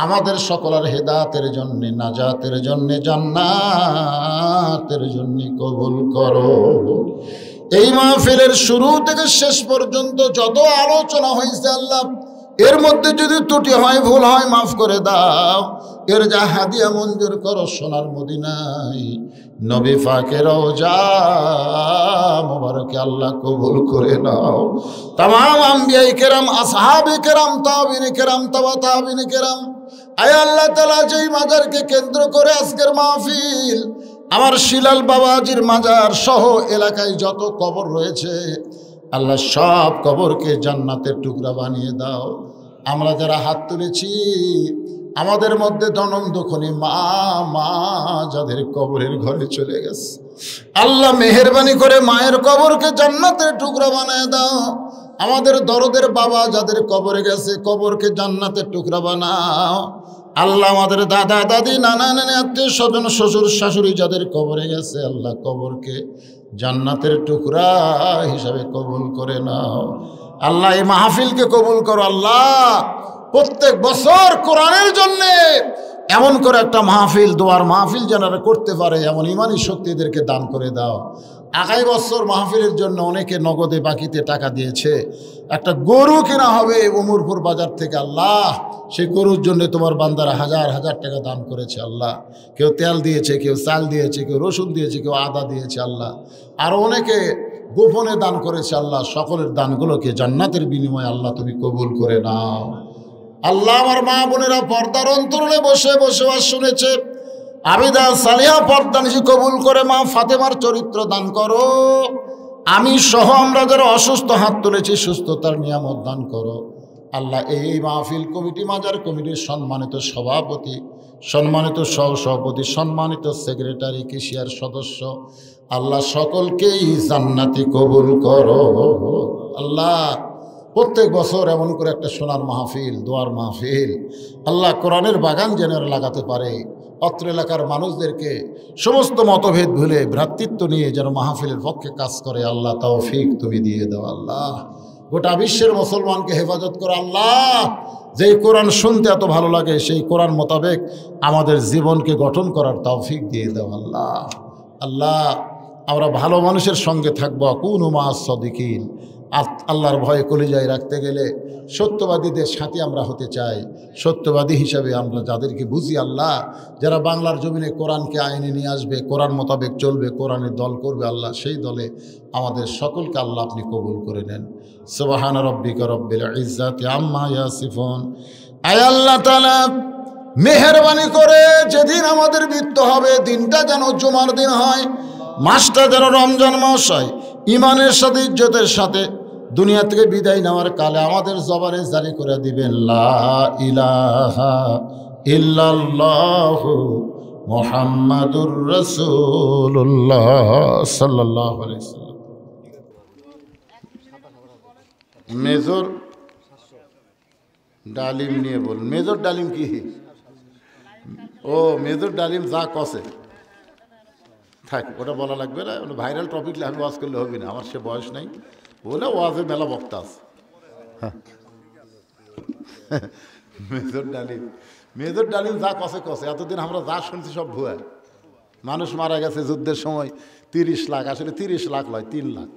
আমাদের সকলের হেদায়েতের জন্য, নাজাতের জন্য, জান্নাতের জন্য কবুল করো। এই মাহফিলের শুরু থেকে শেষ পর্যন্ত যত আলোচনা হয়েছে আল্লাহ, এর মধ্যে যদি ত্রুটি হয়, ভুল হয়, মাফ করে দাও। এর যা হাদিয়া মঞ্জুর করো সোনার মদিনায় নবী পাকের রওজা মোবারকে আল্লাহ কবুল করে নাও। তামাম আম্বিয়া কেরাম, আসহাবে কেরাম, তাবিঈন কেরাম, তাবা তাবিঈন কেরাম, আয় আল্লাহ তাআলা, যেই মাজারকে কেন্দ্র করে আজকের মাহফিল, আমার শিলাল বাবাজির মাজার সহ এলাকায় যত কবর রয়েছে আল্লাহ সব কবরকে জান্নাতের টুকরা বানিয়ে দাও। আমরা যারা হাত তুলেছি আমাদের মধ্যে জনম দুঃখনী মা যাদের কবরের ঘরে চলে গেছে, আল্লাহ মেহেরবানি করে মায়ের কবরকে জান্নাতের টুকরা বানিয়ে দাও। আমাদের দরদের বাবা যাদের কবরে গেছে কবরকে জান্নাতের টুকরা বানাও। আল্লাহ আমাদের দাদা দাদি, নানা নানি, আত্মীয় স্বজন, শ্বশুর শাশুড়ি যাদের কবরে গেছে আল্লাহ কবরকে জান্নাতের টুকরা হিসাবে কবুল করে নাও। আল্লাহ এই মাহফিলকে কবুল করো। আল্লাহ প্রত্যেক বছর কোরআনের জন্যে এমন করে একটা মাহফিল, দোয়ার মাহফিল যারা করতে পারে এমন ইমানি শক্তিদেরকে দান করে দাও। আগামী বছর মাহফিলের জন্য অনেকে নগদে বাকিতে টাকা দিয়েছে, একটা গরু কেনা হবে উমরপুর বাজার থেকে। আল্লাহ সেই গরুর জন্য তোমার বান্দারা হাজার হাজার টাকা দান করেছে। আল্লাহ কেউ তেল দিয়েছে, কেউ চাল দিয়েছে, কেউ রসুন দিয়েছে, কেউ আদা দিয়েছে। আল্লাহ আরও অনেকে গোপনে দান করেছে। আল্লাহ সকলের দানগুলোকে জান্নাতের বিনিময়ে আল্লাহ তুমি কবুল করে নাও। আল্লাহ আমার মা বোনেরা পর্দার অন্তরালে বসে বসে শুনেছে, আবিদা সালিহা পর্দা নিশি কবুল করে মা ফাতেমার চরিত্র দান করো। আমি সহ আমরা যারা অসুস্থ হাত তুলেছি সুস্থতার নিয়ামত দান করো। আল্লাহ এই মাহফিল কমিটি, মাজার কমিটির সম্মানিত সভাপতি, সম্মানিত সহসভাপতি, সম্মানিত সেক্রেটারি, কেশিয়ার সদস্য, আল্লাহ সকলকেই জান্নাতি কবুল করো। আল্লাহ প্রত্যেক বছর এমন করে একটা সোনার মাহফিল, দোয়ার মাহফিল, আল্লাহ কোরআনের বাগান যেন লাগাতে পারে। অত্র এলাকার মানুষদেরকে সমস্ত মতভেদ ভুলে ভ্রাতৃত্ব নিয়ে যেন মাহফিলের পক্ষে কাজ করে। আল্লাহ তৌফিক তুমি দিয়ে দাও। আল্লাহ গোটা বিশ্বের মুসলমানকে হেফাজত করো। আল্লাহ যেই কোরআন শুনতে এত ভালো লাগে সেই কোরআন মোতাবেক আমাদের জীবনকে গঠন করার তৌফিক দিয়ে দাও। আল্লাহ আল্লাহ আমরা ভালো মানুষের সঙ্গে থাকবো, কুনু মা'আস সাদিকিন। আল্লাহর ভয়ে কলিজায় রাখতে গেলে সত্যবাদীদের সাথে আমরা হতে চাই। সত্যবাদী হিসাবে আমরা যাদেরকে বুঝি, আল্লাহ যারা বাংলার জমিনে কোরআনকে আইনে নিয়ে আসবে, কোরআন মোতাবেক চলবে, কোরআনের দল করবে, আল্লাহ সেই দলে আমাদের সকলকে আল্লাহ আপনি কবুল করে নেন। সুবহান রাব্বিকা রব্বিল ইজ্জাতি আম্মা ইয়াসিফুন। আয় আল্লাহ তাআলা মেহেরবানি করে যেদিন আমাদের মৃত্যু হবে দিনটা যেন জুমার দিন হয়, মাসটা যেন রমজান মাস হয়। ইমানের সাথে, ইজ্জতের সাথে দুনিয়া থেকে বিদায় নেওয়ার কালে আমাদের জবানে জারি করে দিবেন লা ইলাহা ইল্লাল্লাহু মুহাম্মাদুর রাসূলুল্লাহ সাল্লাল্লাহু আলাইহি ওয়াসাল্লাম। মেজর ডালিম নিয়ে বল। মেজর ডালিম কি? ও মেজর ডালিম যা কসে থাক, ওটা বলা লাগবে না। ওটা ভাইরাল টপিক, আমি ওয়াজ করলে হবে না, আমার সে বয়স নাই। বলে ওয়াজে মেলা বক্তা আছে। হ্যাঁ মেজর ডালিম যা কষে কষে, এতদিন আমরা যা শুনছি সব ভুয়া। মানুষ মারা গেছে যুদ্ধের সময় 30 লাখ, আসলে 30 লাখ নয় 3 লাখ।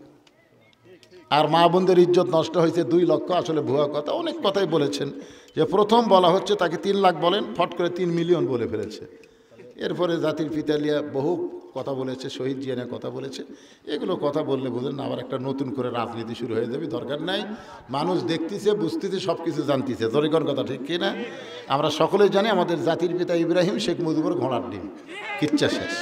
আর মা বোনদের ইজ্জত নষ্ট হয়েছে 2 লক্ষ, আসলে ভুয়া কথা। অনেক কথাই বলেছেন, যে প্রথম বলা হচ্ছে তাকে 3 লাখ বলেন, ফট করে 3 মিলিয়ন বলে ফেলেছে। এরপরে জাতির পিতা লিয়া বহু কথা বলেছে, শহীদ জিয়া নিয়ে কথা বলেছে। এগুলো কথা বললে বুঝেন না, আবার একটা নতুন করে রাজনীতি শুরু হয়ে যাবে, দরকার নাই। মানুষ দেখতেছে, বুঝতেছে, সব কিছু জানতেছে। জরিকর কথা ঠিক কিনা? আমরা সকলেই জানি আমাদের জাতির পিতা ইব্রাহিম শেখ মুজিবুর ঘোড়ার ডিম, কিচ্ছা শেষ।